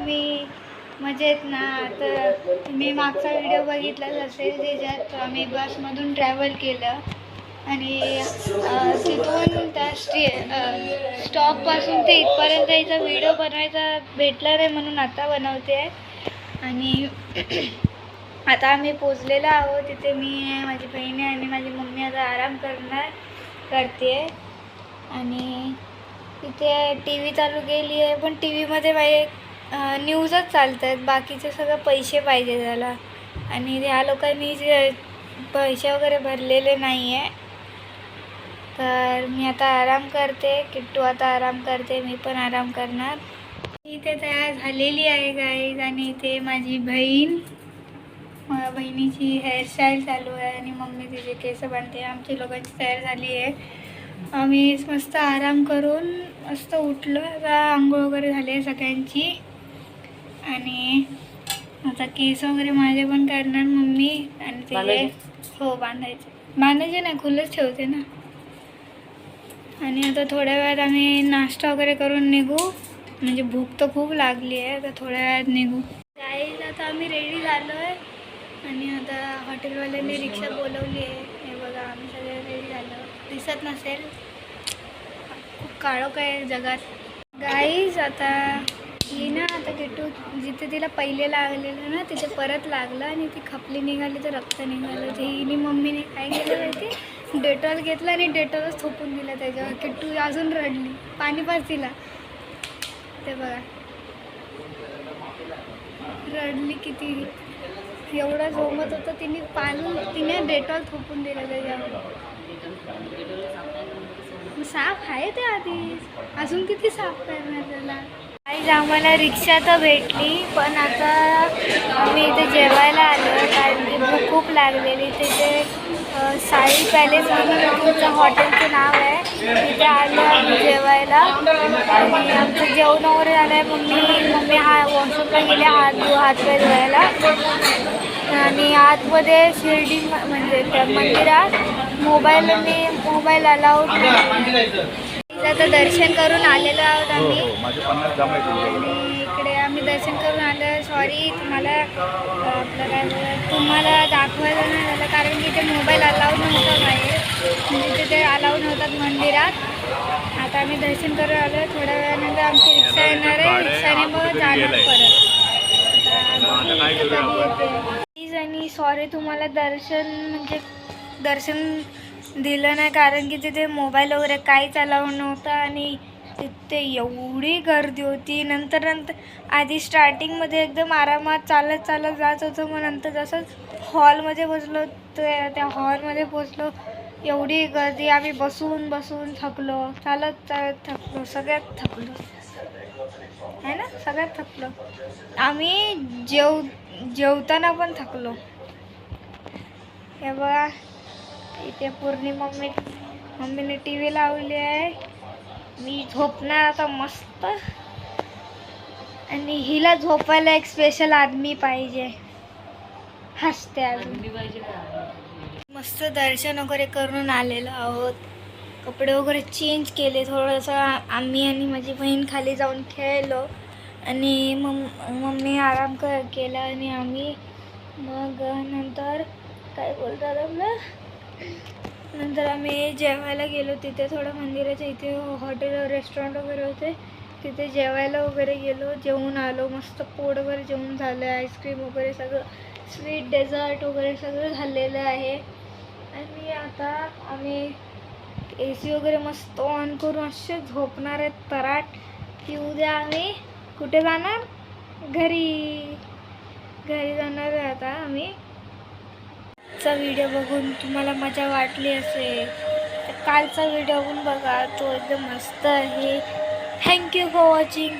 तुम्ही मजेत ना? तर तुम्ही मागचा व्हिडिओ बघितलाच असेल ज्याच्यात आम्ही बसमधून ट्रॅव्हल केलं आणि तिथून त्या स्टॉपपासून ते इथपर्यंत याचा व्हिडिओ बनवायचा भेटला नाही म्हणून आता बनवते आहे. आणि आता आम्ही पोचलेलो आहोत. तिथे मी, माझी बहीण आणि माझी मम्मी आता आराम करते आणि तिथे टी व्ही चालू केली आहे. पण टी व्हीमध्ये माझे न्यूजच चालत आहेत, बाकीचे सगळं पैसे पाहिजे त्याला. आणि ह्या लोकांनी जे पैसे वगैरे भरलेले नाही आहे. तर मी आता आराम करते, किट्टू आता आराम करते, मी पण आराम करणार. इथे तयार झालेली आहे गाईज. आणि इथे माझी बहीण, माझ्या बहिणीची हेअरस्टाईल चालू आहे आणि मम्मी तिचे केस बांधते. आमची लोकांची तयार झाली आहे. आम्ही मस्त आराम करून मस्त उठलो. आता आंघोळ वगैरे झाली आहे सगळ्यांची. आणि आता केस वगैरे माझे पण करणार मम्मी. आणि तिचे हो बांधायचे नाही, खुलंच ठेवते ना. आणि आता थोड्या वेळात आम्ही नाश्ता वगैरे करून निघू, म्हणजे भूक तर खूप लागली आहे. आता थोड्या वेळात निघू. गाईज आता आम्ही रेडी झालो आहे आणि आता हॉटेलवाल्यांनी रिक्षा बोलवली आहे. हे बघा, आम्ही सगळे रेडी झालो. दिसत नसेल, खूप काळोख आहे जगात. गाईज आता ही ना, आता किट्टू जिथे तिला पहिले लागलेलं ना तिथे परत लागलं आणि ती खपली निघाली तर रक्त निघालं. ते हिने मम्मीने काय केलं माहिती, डेटॉल घेतला आणि डेटॉलच थोपून दिला त्याच्यावर. किट्टू अजून रडली, पाणी पाच तिला. ते बघा रडली किती, एवढं झोमत होतं. तिने डेटॉल थोपून दिलं त्याच्यावर. साफ आहे ते आधीच, अजून किती साफ करणार त्याला. आज आम्हाला रिक्षा तर भेटली, पण आता आम्ही इथे जेवायला आलो कारण की भूक खूप लागलेली. तिथे साई पॅलेस म्हणून तुमचं हॉटेलचं नाव आहे, तिथे आलो आम्ही जेवायला. आणि आमचं जेवण वगैरे झालं आहे. मम्मी वॉशरूमला गेले हातपाय धुवायला. आणि आतमध्ये शिर्डी म्हणजे त्या मंदिरात मोबाईल अलाउड नाही. आता दर्शन करून आलेलो आहोत आम्ही. आणि इकडे आम्ही दर्शन करून आलो. सॉरी तुम्हाला दाखवायला नाही झालं कारण की ते मोबाईल अलाउड नव्हतं बाहेर, म्हणजे तिथे अलाउड नव्हतात मंदिरात. आता आम्ही दर्शन करून आलो. थोड्या वेळानंतर आमची रिक्षा येणार आहे, रिक्षाने मग जाणार परत. आणि सॉरी तुम्हाला दर्शन दिलं नाही कारण की तिथे मोबाईल वगैरे काहीच अलाउड नव्हतं. आणि तिथे एवढी गर्दी होती. नंतर आधी स्टार्टिंगमध्ये एकदम आरामात चालत जात होतं. मग नंतर जसंच हॉलमध्ये बसलो त्या हॉलमध्ये पोचलो, एवढी गर्दी. आम्ही बसून थकलो, चालत थकलो, सगळ्यात थकलो आहे ना, सगळ्यात थकलो. आम्ही जेवताना पण थकलो. हे बघा इथे पूर्ण मम्मीने टी व्ही लावली आहे. मी झोपणार आता मस्त. आणि हिला झोपायला एक स्पेशल आदमी पाहिजे. हसते अजून. मस्त दर्शन वगैरे करून आलेलो आहोत. कपडे वगैरे चेंज केले थोडंसं. आम्ही आणि माझी बहीण खाली जाऊन खेळलो आणि मम्मी आराम केला. आणि आम्ही मग नंतर काय बोलतात आपलं, नंतर आम्ही जेवायला गेलो. तिथे थोडं मंदिराच्या इथे हॉटेल रेस्टॉरंट वगैरे होते, तिथे जेवायला वगैरे गेलो. जेवून आलो, मस्त पोट वगैरे जेवून झालं. आईस्क्रीम वगैरे सगळं, स्वीट डेझर्ट वगैरे सगळं झालेलं आहे. आणि आता आम्ही AC वगैरे मस्त ऑन करून असे झोपणार आहेत तराट. की उद्या आम्ही कुठे जाणार, घरी जाणार आहे आता आम्ही. चा व्हिडिओ बघून तुम्हाला मजा वाटली असेल तर कालचा व्हिडिओ पण बघा, तो एकदम मस्त आहे. Thank you for watching.